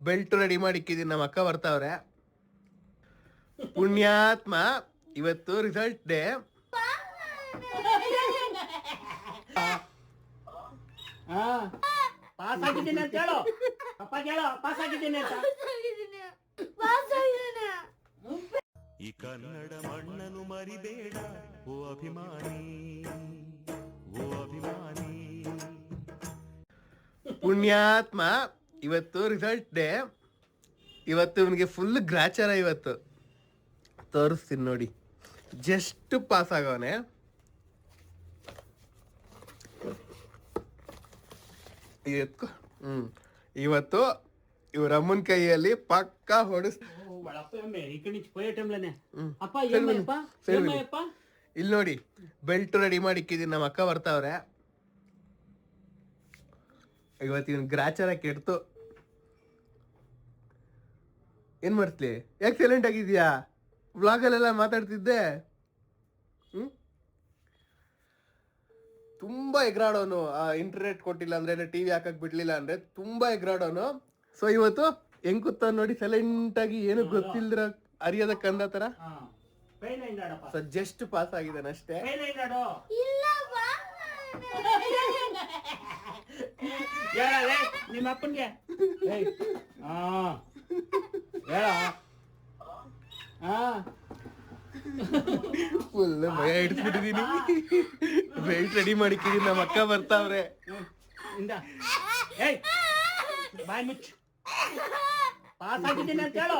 Belt ready ಮಾಡಿಕ್ಕಿದೀನಿ. ನಮ್ಮ ಅಕ್ಕ ಬರ್ತಾವ್ರೆ. ಪುಣ್ಯಾತ್ಮ, ಇವತ್ತು ರಿಸಲ್ಟ್ ಡೇ. ಪಾಸ್ ಆಗಿದ್ದೀನಿ ಅಂತ ಹೇಳು. ಅಪ್ಪ ಕೇಳು, ಪಾಸ್ ಆಗಿದ್ದೀನಿ ಅಂತ. ಈ ಕನ್ನಡ ಮಣ್ಣನ್ನು ಮರಿಬೇಡ ಓ ಅಭಿಮಾನಿ, ಓ ಅಭಿಮಾನಿ. ಪುಣ್ಯಾತ್ಮ, ಇವತ್ತು ರಿಸಲ್ಟ್ ಡೇ. ಇವತ್ತು ಇವನಿಗೆ ಫುಲ್ ಗ್ರಾಚಾರ. ಇವತ್ತು ತೋರಿಸ್ತೀನಿ ನೋಡಿ. ಜಸ್ಟ್ ಪಾಸ್ ಆಗವನೆ. ಇವತ್ತು ಇವ್ರ ಅಮ್ಮನ ಕೈಯಲ್ಲಿ ಪಕ್ಕ ಇಲ್ಲಿ ನೋಡಿ, ಬೆಲ್ಟ್ ರೆಡಿ ಮಾಡಿಕ್ಕಿದೀನಿ. ನಮ್ಮ ಅಕ್ಕ ಬರ್ತಾವ್ರೆ. ಇವತ್ತು ಇವನ್ ಗ್ರಾಚಾರ ಕೆಡ್ತು. ಏನ್ ಮಾಡ್ತಿ? ಯಾಕೆ ಸೈಲೆಂಟ್ ಆಗಿದ್ಯಾ? ವ್ಲಾಗಲ್ಲೆಲ್ಲ ಮಾತಾಡ್ತಿದ್ದೆ. ತುಂಬಾ ಎಗ್ರಾಡೋನು. ಇಂಟರ್ನೆಟ್ ಕೊಟ್ಟಿಲ್ಲ ಅಂದ್ರೆ, ಟಿವಿ ಹಾಕಕ್ ಬಿಡ್ಲಿಲ್ಲ ಅಂದ್ರೆ ತುಂಬಾ ಎಗ್ರಾಡೋನು. ಸೊ ಇವತ್ತು ಹೆಂಗ್ ಕೂತ ನೋಡಿ, ಸೈಲೆಂಟ್ ಆಗಿ ಏನು ಗೊತ್ತಿಲ್ದಿರ ಅರಿಯದ ಕಂದ ತರ. ಸೊ ಜಸ್ಟ್ ಪಾಸ್ ಆಗಿದ್ದಾನೆ ಅಷ್ಟೇ. ನಿಮ್ಮ ಅಪ್ಪನ್ಗೆ ಫುಲ್ ಭಯ ಇಡ್ಸ್ಬಿಟ್ಟಿದೀನಿ. Belt ready ಮಾಡಿಕ್ಕಿದೀನಿ. ನಮ್ಮ ಅಕ್ಕ ಬರ್ತಾವ್ರೆ. ಬಾಯ್ ಮುಚ್ಚು. ಪಾಸ್ ಆಗಿದ್ದೀನಿ ಅಂತ ಹೇಳು.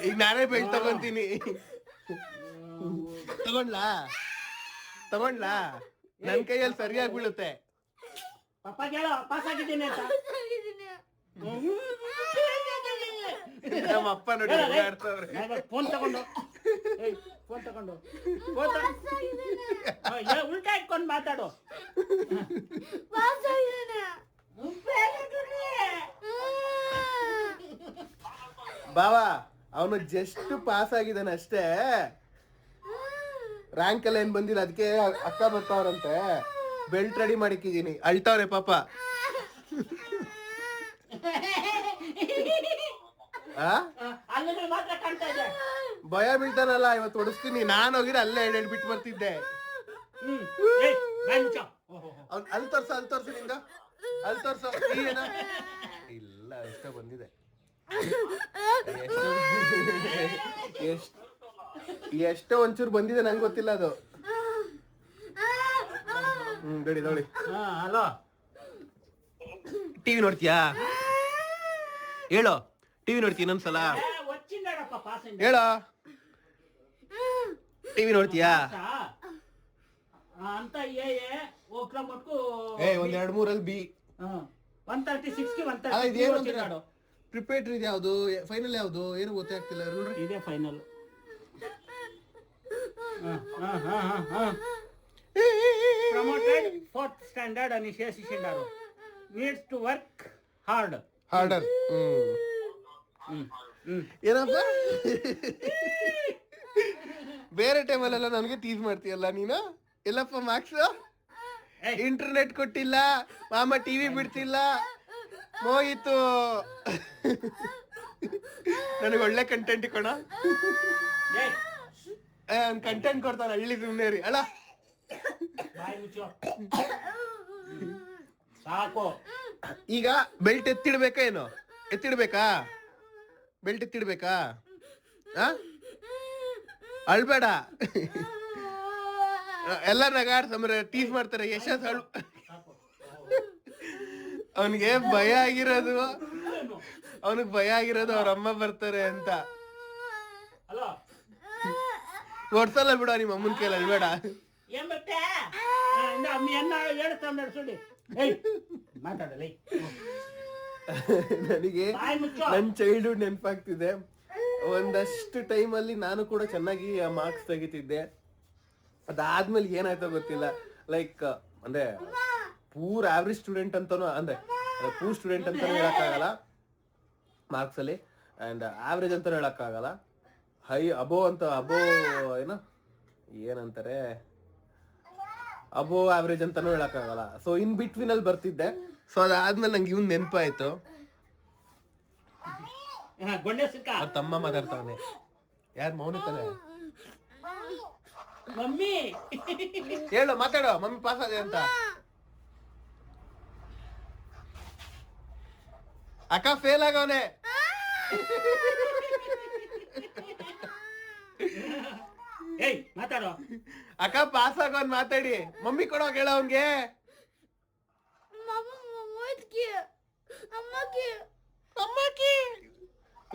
ಈಗ ನಾನೇ ಬೆಲ್ಟ್ ತಗೊಂತೀನಿ. ತಗೊಂಡ್ಲಾ? ನನ್ ಕೈಯಲ್ಲಿ ಸರಿಯಾಗಿ ಬೀಳುತ್ತೆ. ಪಪ್ಪ ಕೇಳು, ಪಾಸ್ ಆಗಿದ್ದೀನಿ ಅಂತ. ನಮ್ಮ ಅಪ್ಪ ನೋಡಿ ಫೋನ್ ತಗೊಂಡು ಉಲ್ಟಾ ಇಟ್ಕೊಂಡು ಮಾತಾಡು. ಬಾವಾ, ಅವನು ಜಸ್ಟ್ ಪಾಸ್ ಆಗಿದ್ದಾನೆ ಅಷ್ಟೇ. ರ್ಯಾಂಕ್ ಎಲ್ಲ ಏನ್ ಬಂದಿಲ್ಲ. ಅದಕ್ಕೆ ಅಕ್ಕ ಬರ್ತಾವ್ರಂತೆ. Belt ready ಮಾಡಿಕ್ಕಿದೀನಿ. ಅಳ್ತಾವ್ರೆ ಪಾಪ. ಭಯ ಬೀಳ್ತಾನಲ್ಲ. ಇವತ್ತು ಹೊಡಿಸ್ತೀನಿ. ನಾನು ಹೋಗಿದ್ರೆ ಅಲ್ಲೇ ಎಡೆ ಬಿಟ್ಟು ಬರ್ತಿದ್ದೆ. ಅಲ್ಲಿ ತೋರ್ಸ ನಿಂದ. ಅಲ್ಲಿ ತೋರ್ಸ. ಇಲ್ಲ, ಎಷ್ಟೋ ಬಂದಿದೆ. ಎಷ್ಟೋ ಒಂಚೂರು ಬಂದಿದೆ, ನಂಗೆ ಗೊತ್ತಿಲ್ಲ ಅದು. ನೋಡಿ. ಹಲೋ, ಟಿವಿ ನೋಡ್ತೀಯಾ? ಹೇಳೋ, ಟಿವಿ ನೋಡ್ತೀಯ ಇನ್ನೊಂದ್ಸಲ? ಹೇಳೋ, ಟಿವಿ ನೋಡ್ತೀಯಾ ಅಂತ? ಒಂದ್ 2-3 ಬಿ. 136 ಪ್ರಿಪೇರ್ಡ್ ಇದು ಯಾವ್ದು? ಫೈನಲ್ ಯಾವ್ದು? ಏನು ಗೊತ್ತಾಗ್ತಿಲ್ಲ. ಇದೇ final. Promoted 4th standard Anisha Sishindaru needs to work harder. ಏನಪ್ಪ ಬೇರೆ ಟೈಮಲ್ಲೆಲ್ಲ ನನಗೆ ಟೀಸ್ ಮಾಡ್ತೀಯಲ್ಲ ನೀನು. ಎಲ್ಲಪ್ಪ ಮಾರ್ಕ್ಸ್? ಇಂಟರ್ನೆಟ್ ಕೊಟ್ಟಿಲ್ಲ, ಮಾಮ ಟಿವಿ ಬಿಡ್ತಿಲ್ಲ, ಹೋಗಿತ್ತು. ನನಗೆ ಒಳ್ಳೆ ಕಂಟೆಂಟ್ ಕೊಡ. ಕಂಟೆಂಟ್ ಕೊಡ್ತಾನೆ. ಹಳ್ಳಿ ಸುಮ್ಮನೆ ರೀ ಅಲ್ಲ. ಸಾಕು. ಈಗ ಬೆಲ್ಟ್ ಎತ್ತಿಡ್ಬೇಕಾ? ಏನು ಎತ್ತಿಡ್ಬೇಕಾ? ಬೆಲ್ಟ್ ಎತ್ತಿಡ್ಬೇಕಾ? ಅಳ್ಬೇಡ. ಎಲ್ಲ ನಗಾಡ್ಸಂದ್ರೆ ಟೀಸ್ ಮಾಡ್ತಾರೆ. ಯಶಸ್ ಅವನಿಗೆ ಭಯ ಆಗಿರೋದು ಅವ್ರ ಅಮ್ಮ ಬರ್ತಾರೆ ಅಂತ. ಕೊಡ್ಸಲ್ಲ ಬಿಡ ನಿಮ್ಮ ಅಮ್ಮನ ಕೈಲಿ. ಅಳ್ಬೇಡ. ನನಗೆ ನನ್ನ ಚೈಲ್ಡ್ಹುಡ್ ನೆನಪಾಗ್ತಿದೆ. ಒಂದಷ್ಟು ಟೈಮಲ್ಲಿ ನಾನು ಕೂಡ ಚೆನ್ನಾಗಿ ಮಾರ್ಕ್ಸ್ ತೆಗಿತಿದ್ದೆ. ಅದಾದ್ಮೇಲೆ ಏನಾಯ್ತೋ ಗೊತ್ತಿಲ್ಲ. ಲೈಕ್ ಅಂದ್ರೆ ಪೂರ್ ಆವ್ರೇಜ್ ಸ್ಟೂಡೆಂಟ್ ಅಂತಾನು, ಅಂದ್ರೆ ಪೂರ್ ಸ್ಟೂಡೆಂಟ್ ಅಂತಾನು ಹೇಳಕ್ಕಾಗಲ್ಲ ಮಾರ್ಕ್ಸ್ ಅಲ್ಲಿ, ಅಂಡ್ ಆವ್ರೇಜ್ ಅಂತಾನು ಹೇಳಕ್ಕಾಗಲ್ಲ. ಅಬೋ ಏನಂತಾರೆ, ಅಬೋ ಆವ್ರೇಜ್ ಅಂತಾನು ಹೇಳಕ್ಕಾಗಲ್ಲ. ಸೊ ಇನ್ ಬಿಟ್ವೀನ್ ಅಲ್ಲಿ ಬರ್ತಿದ್ದೆ. ಸೊ ಅದಾದ್ಮೇಲೆ ನಂಗೆ ಇವ್ನ್ ನೆನಪಾಯ್ತು. ಗೊಂಡೆ ಸಿಕ್ಕ ಅವ್ರ ತಮ್ಮ ಮಾತಾಡ್ತಾವನೆ. ಯಾರು ಮೌನ ತಾನೆ? ಮಮ್ಮಿ ಹೇಳು, ಮಾತಾಡೋ. ಮಮ್ಮಿ ಪಾಸ್ ಆದೆ ಅಂತ. ಅಕ್ಕ ಫೇಲ್ ಆಗವನೆ. ಏಯ್ ಮಾತಾಡೋ. ಅಕ್ಕ ಪಾಸ್ ಆಗೋನ್ ಮಾತಾಡಿ. ಮಮ್ಮಿ ಕೊಡೋಗ ಹೇಳ ಅವನ್ಗೆ.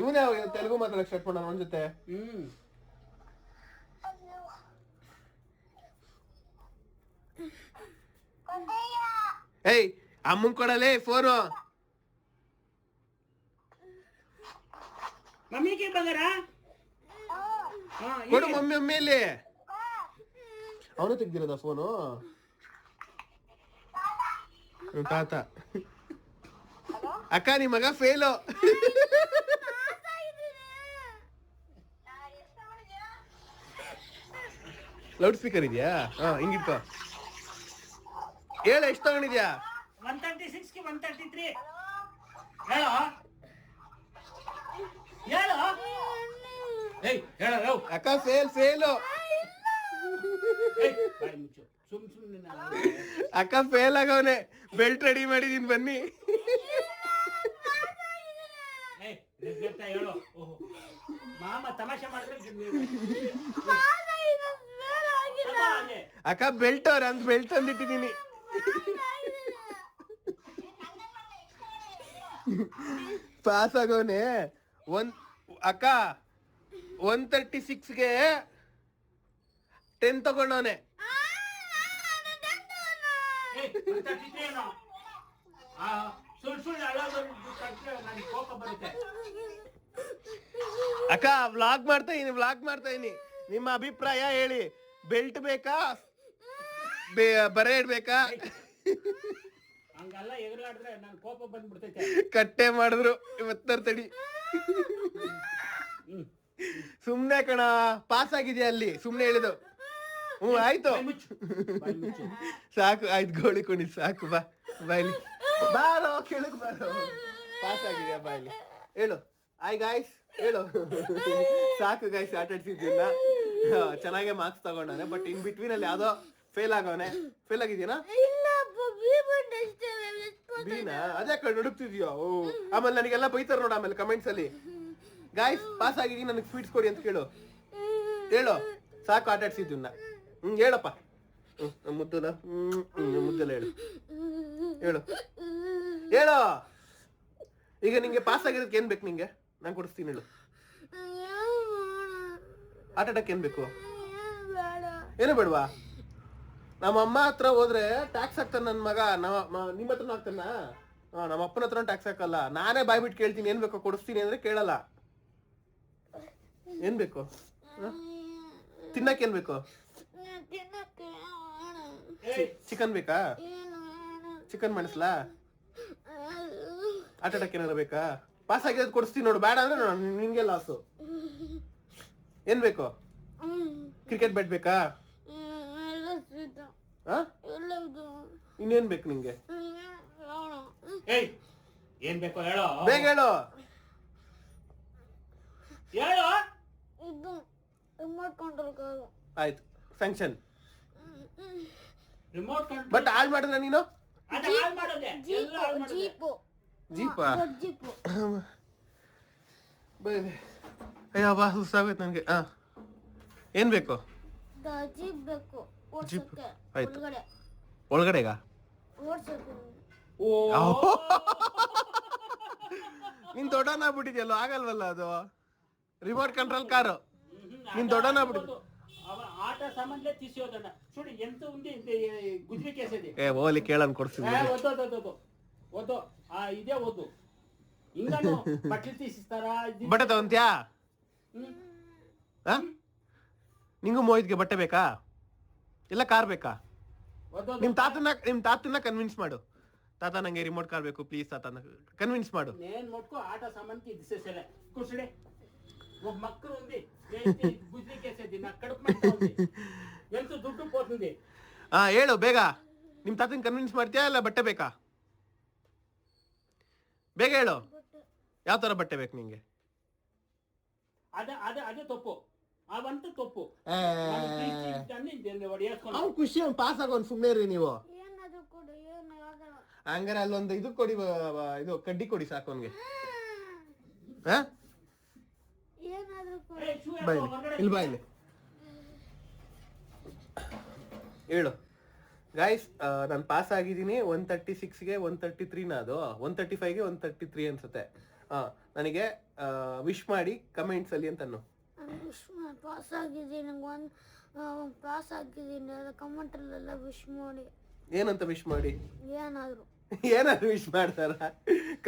ಇವನೇ ತೆಲುಗು ಮಾತಾಡಕ್ ಸ್ಟಾರ್ಟ್ ಮಾಡೋಣ ಅವನ ಜೊತೆ. ಏಯ್ ಅಮ್ಮನ್ ಕೊಡಲೇ ಫೋನು. ಮಮ್ಮಿಗೆ ಬಂಗಾರ ಕೊಡು ಮಮ್ಮಿ ಮಮ್ಮಿಯಲ್ಲಿ. ಅವನು ತೆಗ್ದಿರೋದ ಫೋನು. ತಾತ. ಅಕ್ಕ ನಿಮ್ ಮಗ ಫೇಲು. ಲೌಡ್ ಸ್ಪೀಕರ್ ಇದೆಯಾ? ಹಿಂಗಿಟ್ಕೋ. ಹೇಳ ಎಷ್ಟು ತಗೊಂಡಿದ್ಯಾ? 136 133 ಹೇಳೋ ಹೇಳೋ. ಏಯ್ ಹೇಳೋ. ಅಕ್ಕ ಫೇಲು. ಸುಮ್ನೆ ಅಕ್ಕ ಫೇಲ್ ಆಗವನೆ. ಬೆಲ್ಟ್ ರೆಡಿ ಮಾಡಿದೀನಿ ಬನ್ನಿ. ಹೇಳು. ಮಾಮ ತಮಾಷೆ ಮಾಡಿದ್ರೆ ಅಕ್ಕ ಬೆಲ್ಟ್ ನಂದು ಬೆಲ್ಟ್ ತಂದಿಟ್ಟಿದ್ದೀನಿ. ಪಾಸ್ ಆಗೋನೆ. ಅಕ್ಕ 136ಗೆ 10 ತಗೊಂಡವನೆ. ಅಕ್ಕ ವ್ಲಾಗ್ ಮಾಡ್ತಾ ಇದೀನಿ. ನಿಮ್ಮ ಅಭಿಪ್ರಾಯ ಹೇಳಿ. ಬೆಲ್ಟ್ ಬೇಕಾ ಬರೆ ಇಡ್ಬೇಕಾ? ಹಂಗಲ್ಲ ಎಗರಾಡಿದ್ರೆ ನನ್ ಕೋಪ ಬಂದ್ಬಿಡ್ತೈತೆ. ಕಟ್ಟೆ ಮಾಡಿದ್ರು ಇವತ್ತರ ತಡಿ. ಸುಮ್ನೆ ಕಣ, ಪಾಸ್ ಆಗಿದ್ಯಾ ಅಲ್ಲಿ. ಸುಮ್ನೆ ಹೇಳಿದು. ಆಯ್ತು ಸಾಕು. ಆಯ್ತು ಗೋಳಿ ಕೊಂಡಿದ್ ಸಾಕು. ಬಾಯ್ಲಿ ಬಾರೋ, ಕೆಳಗ್ ಬಾರೋ. ಪಾಸ್ ಆಗಿದ್ಯಾ ಬಾಯ್ಲಿ ಹೇಳು. ಗಾಯ್ಸ್ ಹೇಳು. ಸಾಕು ಗಾಯ್ಸ್, ಆಟಾಡ್ಸಿದ್ದಿಲ್ಲ. ಚೆನ್ನಾಗೆ ಮಾರ್ಕ್ಸ್ ತಗೊಂಡಾನೆ. ಬಟ್ ಇನ್ ಬಿಟ್ವೀನ್ ಅಲ್ಲಿ ಯಾವ್ದೋ ಫೇಲ್ ಆಗವನೆ. ಫೇಲ್ ಆಗಿದ್ಯಾನ? ಬೀನಾ? ಅದೇ ಕಡೆ ಹುಡುಕ್ತಿದ್ಯೋ? ಆಮೇಲೆ ನನಗೆಲ್ಲ ಬೈತಾರ ನೋಡ ಆಮೇಲೆ ಕಮೆಂಟ್ಸ್ ಅಲ್ಲಿ. ಗಾಯ್ಸ್ ಪಾಸ್ ಆಗಿದ್ದೀನಿ, ನನಗೆ ಸ್ವೀಟ್ಸ್ ಕೊಡಿ ಅಂತ ಕೇಳು. ಹೇಳು. ಸಾಕು ಆಟಾಡ್ಸಿದ್ನ. ಹೇಳಪ್ಪ. ಮುದ್ದಲ ಮುದ್ದಲ ಹೇಳು. ಹೇಳು. ಈಗ ನಿಂಗೆ ಪಾಸ್ ಆಗಿರೋದಕ್ಕೆ ಏನ್ ಬೇಕು ನಿಂಗೆ? ನಾನು ಕೊಡಿಸ್ತೀನಿ ಹೇಳು. ಆಟ ಆಡಕ್ಕೆ ಏನ್ ಬೇಕು? ಏನು ಬೇಡವಾ? ನಮ್ಮ ಅಮ್ಮ ಹತ್ರ ಹೋದ್ರೆ ಟ್ಯಾಕ್ಸ್ ಹಾಕ್ತಾನ ನನ್ ಮಗ. ನಿಮ್ಮ ಹತ್ರನೂ ಹಾಕ್ತಾನ? ನಮ್ಮ ಅಪ್ಪನ ಹತ್ರ ಟ್ಯಾಕ್ಸ್ ಹಾಕಲ್ಲ. ನಾನೇ ಬಾಯ್ಬಿಟ್ಟು ಕೇಳ್ತೀನಿ ಏನ್ ಬೇಕೋ ಕೊಡಿಸ್ತೀನಿ ಅಂದ್ರೆ ಕೇಳಲ್ಲ. ಏನ್ ಬೇಕು? ತಿನ್ನಕ್ ಏನ್ ಬೇಕು? ಚಿಕನ್ ಬೇಕಾ? ಚಿಕನ್ ಮಾಡಿಸ್ಲಾ? ಆಟ ಆಡಕ್ಕೆ ಏನಾರ ಬೇಕಾ? ಪಾಸ್ ಆಗಿರೋದು ಕೊಡಿಸ್ತೀನಿ ನೋಡು. ಬೇಡ ಅಂದ್ರೆ ನಿಂಗೆ ಲಾಸು. ಏನ್ ಬೇಕು? ಕ್ರಿಕೆಟ್ ಬ್ಯಾಟ್ ಬೇಕಾ? ಇನ್ನೇನ್ ಬೇಕು ನಿಂಗೆ? ಏನ್ ಬೇಕೋ ಹೇಳೋ. ಬೇಗ ಹೇಳು. ಆಯ್ತು ಫಂಕ್ಷನ್. ಬಟ್ ಹಾಳು ಮಾಡಿದ್ರೆ ನೀನು ಜೀಪಾ? ಅಯ್ಯಬ್ಬಾ ಸುಸ್ತಾಗೋಯ್ತು ನನಗೆ. ಏನ್ ಬೇಕು? ಜೀಪ್. ಆಯ್ತು. ಒಳಗಡೆಗ? ನೀನ್ ದೊಡ್ಡನಾಗ್ಬಿಟ್ಟಿದ್ಯಲ್ಲ, ಆಗಲ್ವಲ್ಲ ಅದು. Remote control car. ನೀನ್ ದೊಡ್ಡನಾಗ್ಬಿಟ್ಟಿದ್ಯ. ಆಟ ಸಾಮಾನ್ಲೆ తీసియోదన్న చూడు ఎంత ఉంది గుజ్జి కేసేది. ఓలి కేಳನ್ ಕೊಡ್ತೀನಿ. వద్దు ఇదే వద్దు. ఇంగాను బట్టలు తీసిస్తారా? ಬಟ್ಟೆ ತಗೊಂತ್ಯಾ? ನಿಂಗೂ ಮೋಹಿತ್ಗೆ ಬಟ್ಟೆ ಬೇಕಾ? ಇಲ್ಲ ಕಾರ್ ಬೇಕಾ? ನಿಮ್ ತಾತನ್ನ ಕನ್ವಿನ್ಸ್ ಮಾಡು. ತಾತ ನಂಗೆ ರಿಮೋಟ್ ಕಾರ್ ಬೇಕು ಪ್ಲೀಸ್ ತಾತ ಕನ್ವಿನ್ಸ್ ಮಾಡು. నేను మట్టుకు ఆట సామాన్కి తీసేసేలే. కూర్చుడే. ఒక మక్కరు ఉంది. గుజ్జి కేసేది నా కడుపు మంట ఉంది. ఎంత దుడ్డు పోతుంది. ಹೇಳು ಬೇಗ. ನಿಮ್ ತಾತನ್ ಕನ್ವಿನ್ಸ್ ಮಾಡ್ತೀಯಾ ಇಲ್ಲ ಬಟ್ಟೆ ಬೇಕಾ? ಬೇಗ ಹೇಳು, ಯಾವ ತರ ಬಟ್ಟೆ ಬೇಕು ನಿಂಗೆ? ಅದೇ ತಪ್ಪು, ಅವಂತೂ ತಪ್ಪು. ಅವ್ನು ಖುಷಿ, ಅವ್ನು ಪಾಸ್ ಆಗೋನ್, ಸುಮ್ಮನೆ ರೀ ನೀವು. ಹಂಗಾರೆ ಅಲ್ಲೊಂದು ಇದು ಕೊಡಿ, ಇದು ಕಡ್ಡಿ ಕೊಡಿ ಸಾಕು ಅವನ್ಗೆ. ಇಲ್ಲಿ ಬಾ ಇಲ್ಲಿ ಹೇಳು. ಗೈಸ್, ನಾನು ಪಾಸ್ ಆಗಿದ್ದೀನಿ 136ಗೆ 133 ಅದು 135ಗೆ 133 ಅನ್ಸುತ್ತೆ. ನನಗೆ ವಿಶ್ ಮಾಡಿ ಕಮೆಂಟ್ಸ್ ಅಲ್ಲಿ ಅಂತ ಪಾಸ್ ಆಗಿದ್ದೀನಿ, ಪಾಸ್ ಆಗಿದ್ದೀನಿ, ಕಮೆಂಟ್ ಅಲ್ಲೆಲ್ಲ ವಿಶ್ ಮಾಡಿ. ಏನಂತ ವಿಶ್ ಮಾಡಿ? ಏನಾದ್ರು ವಿಶ್ ಮಾಡ್ತಾರ?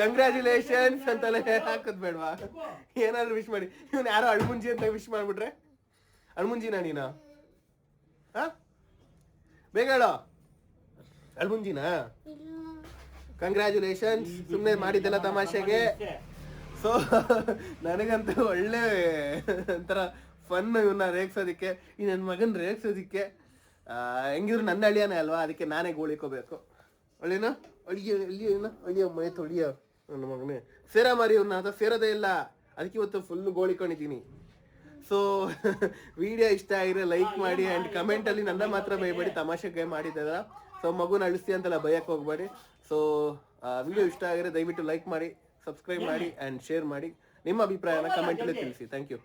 ಕಂಗ್ರ್ಯಾಚುಲೇಷನ್ಸ್ ಅಂತೆಲ್ಲ ಹಾಕೋದ್ ಬೇಡವಾ? ಏನಾದ್ರು ವಿಶ್ ಮಾಡಿ. ಇವನ್ ಯಾರೋ ಅಳ್ಮುಂಜಿ ಅಂತ ವಿಶ್ ಮಾಡ್ಬಿಟ್ರೆ ಅಳ್ಮುಂಜಿನ ನೀನ? ಬೇಗ ಹೇಳೋ, ಅಳ್ಮುಂಜಿನ? ಕಂಗ್ರ್ಯಾಚುಲೇಷನ್ಸ್, ಸುಮ್ಮನೆ ಮಾಡಿದ್ದೆಲ್ಲ ತಮಾಷೆಗೆ. ಸೊ ನನಗಂತೂ ಒಳ್ಳೆ ಒಂಥರ ಫನ್ ಇವನ್ನ ರೇಗ್ಸೋದಿಕ್ಕೆ, ಈ ನನ್ನ ಮಗನ್ ರೇಗ್ಸೋದಿಕ್ಕೆ. ಹೆಂಗಿದ್ರು ನನ್ನ ಅಳಿಯಾನೆ ಅಲ್ವಾ, ಅದಕ್ಕೆ ನಾನೇ ಗೋಳಿಕೋಬೇಕು. ಅಳಿನ ಅಳಿಯ ಮೈ ತೊಳಿಯ ನನ್ನ ಮಗನೇ. ಸೇರ ಮಾರಿ ಇವ್ರನ್ನ, ಅಥವಾ ಸೇರೋದೇ ಇಲ್ಲ, ಅದಕ್ಕೆ ಇವತ್ತು ಫುಲ್ ಗೋಳಿಕೊಂಡಿದ್ದೀನಿ. ಸೊ ವಿಡಿಯೋ ಇಷ್ಟ ಆಗಿದ್ರೆ ಲೈಕ್ ಮಾಡಿ ಆ್ಯಂಡ್ ಕಮೆಂಟಲ್ಲಿ ನನ್ನ ಮಾತ್ರ ಬೈಬೇಡಿ, ತಮಾಷೆಗೆ ಮಾಡಿದ್ದಾರ. ಸೊ ಮಗುನ ಅಳಿಸ್ತಿ ಅಂತೆಲ್ಲ ಬಯಕ್ಕೆ ಹೋಗ್ಬೇಡಿ. ಸೊ ವಿಡಿಯೋ ಇಷ್ಟ ಆಗಿದ್ರೆ ದಯವಿಟ್ಟು ಲೈಕ್ ಮಾಡಿ, ಸಬ್ಸ್ಕ್ರೈಬ್ ಮಾಡಿ ಆ್ಯಂಡ್ ಶೇರ್ ಮಾಡಿ. ನಿಮ್ಮ ಅಭಿಪ್ರಾಯನ ಕಮೆಂಟಲ್ಲಿ ತಿಳಿಸಿ. Thank you.